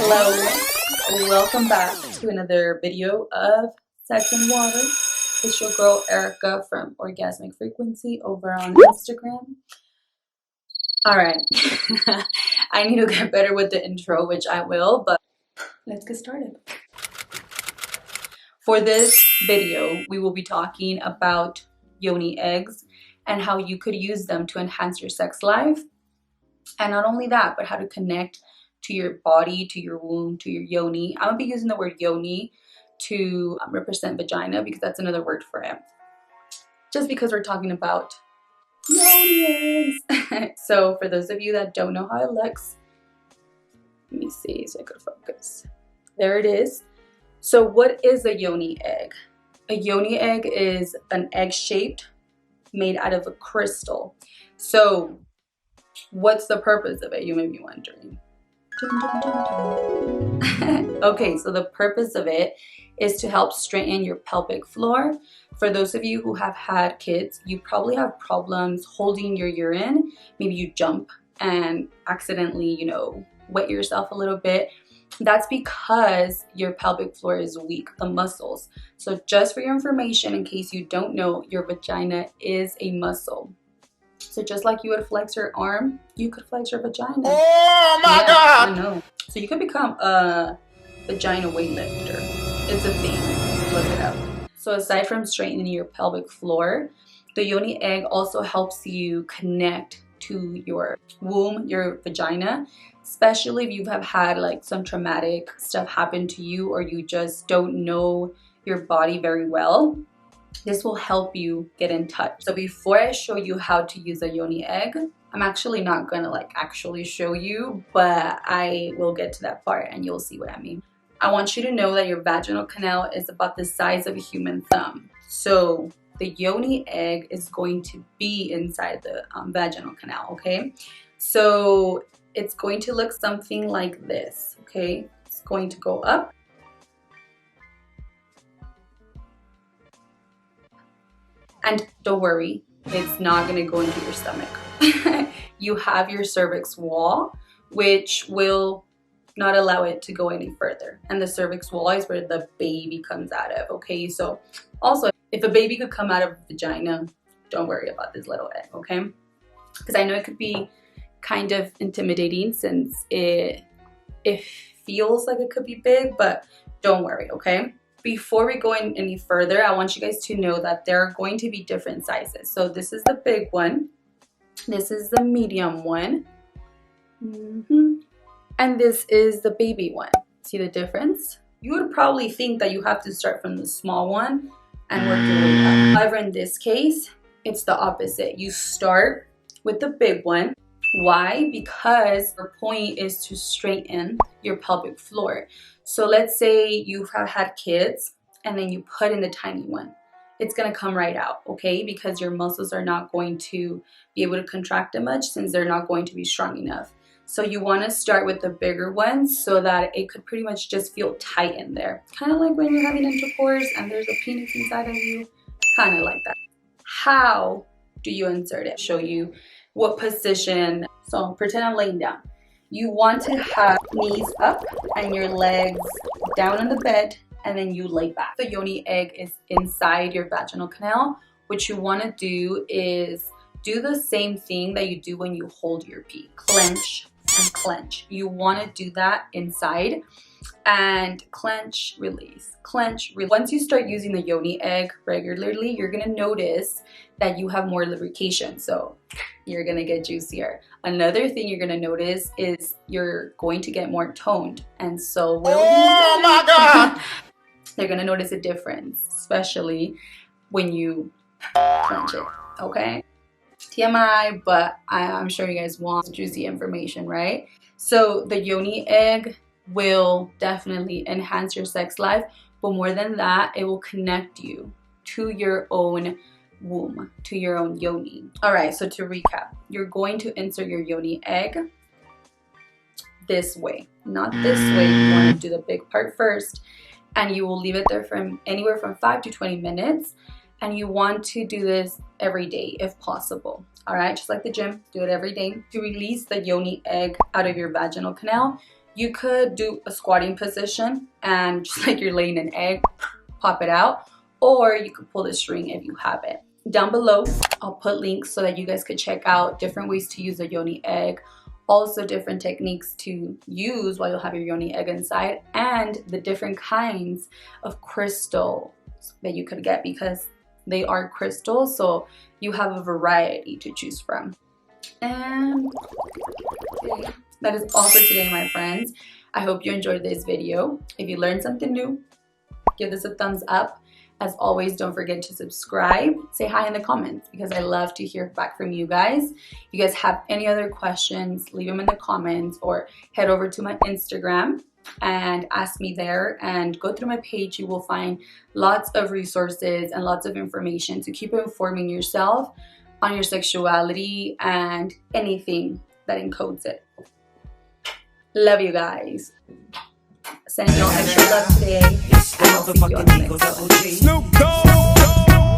Hello, welcome back to another video of Sex and Water. It's your girl Erica from Orgasmic Frequency over on Instagram. Alright, I need to get better with the intro, which I will, but let's get started. For this video, we will be talking about Yoni eggs and how you could use them to enhance your sex life. And not only that, but how to connect to your body, to your womb, to your yoni. I'm gonna be using the word yoni to represent vagina because that's another word for it. Just because we're talking about yoni eggs. So for those of you that don't know how it looks, let me see so I could focus. There it is. So what is a yoni egg? A yoni egg is an egg shaped made out of a crystal. So what's the purpose of it, you may be wondering. Okay, so the purpose of it is to help straighten your pelvic floor. For those of you who have had kids, you probably have problems holding your urine. Maybe you jump and accidentally, wet yourself a little bit. That's because your pelvic floor is weak, the muscles. So just for your information, in case you don't know, your vagina is a muscle. So just like you would flex your arm, you could flex your vagina. Oh my God! I know. So you could become a vagina weightlifter. It's a thing. Look it up. So aside from straightening your pelvic floor, the yoni egg also helps you connect to your womb, your vagina, especially if you have had like some traumatic stuff happen to you or you just don't know your body very well. This will help you get in touch. So before I show you how to use a yoni egg, I'm actually not gonna actually show you, but I will get to that part and you'll see what I mean. I want you to know that your vaginal canal is about the size of a human thumb. So the yoni egg is going to be inside the vaginal canal, okay? So it's going to look something like this, okay? It's going to go up. And don't worry, it's not gonna go into your stomach. You have your cervix wall, which will not allow it to go any further. And the cervix wall is where the baby comes out of, okay? So also, if a baby could come out of a vagina, don't worry about this little egg, okay? Because I know it could be kind of intimidating since it feels like it could be big, but don't worry, okay? Before we go in any further, I want you guys to know that there are going to be different sizes. So this is the big one. This is the medium one. And this is the baby one. See the difference? You would probably think that you have to start from the small one and work your way up. However, in this case, it's the opposite. You start with the big one. Why? Because your point is to straighten your pelvic floor. So let's say you have had kids and then you put in the tiny one. It's going to come right out, okay? Because your muscles are not going to be able to contract it much since they're not going to be strong enough. So you want to start with the bigger ones so that it could pretty much just feel tight in there. Kind of like when you're having intercourse and there's a penis inside of you. Kind of like that. How do you insert it? Show you what position. So pretend I'm laying down. You want to have knees up and your legs down on the bed, and then you lay back. The yoni egg is inside your vaginal canal. What you want to do is do the same thing that you do when you hold your pee. Clench and clench. You want to do that inside and clench, release, clench, release. Once you start using the yoni egg regularly, you're going to notice that you have more lubrication. So you're going to get juicier. Another thing you're going to notice is you're going to get more toned. And so will oh my God! They're going to notice a difference, especially when you clench it, okay? TMI, but I'm sure you guys want juicy information, right? So the yoni egg will definitely enhance your sex life, but more than that, it will connect you to your own womb, to your own yoni. All right, so to recap, you're going to insert your yoni egg this way, not this way. You want to do the big part first, and you will leave it there from anywhere from 5 to 20 minutes. And you want to do this every day if possible. All right, just like the gym, do it every day. To release the yoni egg out of your vaginal canal, You could do a squatting position and just like you're laying an egg, pop it out, or you could pull the string if you have it. Down below, I'll put links so that you guys could check out different ways to use a Yoni egg, also different techniques to use while you'll have your Yoni egg inside, and the different kinds of crystals that you could get, because they are crystals, so you have a variety to choose from. And okay, that is all for today, my friends. I hope you enjoyed this video. If you learned something new, give this a thumbs up. As always, don't forget to subscribe. Say hi in the comments because I love to hear back from you guys. If you guys have any other questions, leave them in the comments or head over to my Instagram and ask me there, and go through my page. You will find lots of resources and lots of information to keep informing yourself on your sexuality and anything that encodes it. Love you guys. Sending y'all extra love today. And I'll see you on the next one. Snoop Dogg.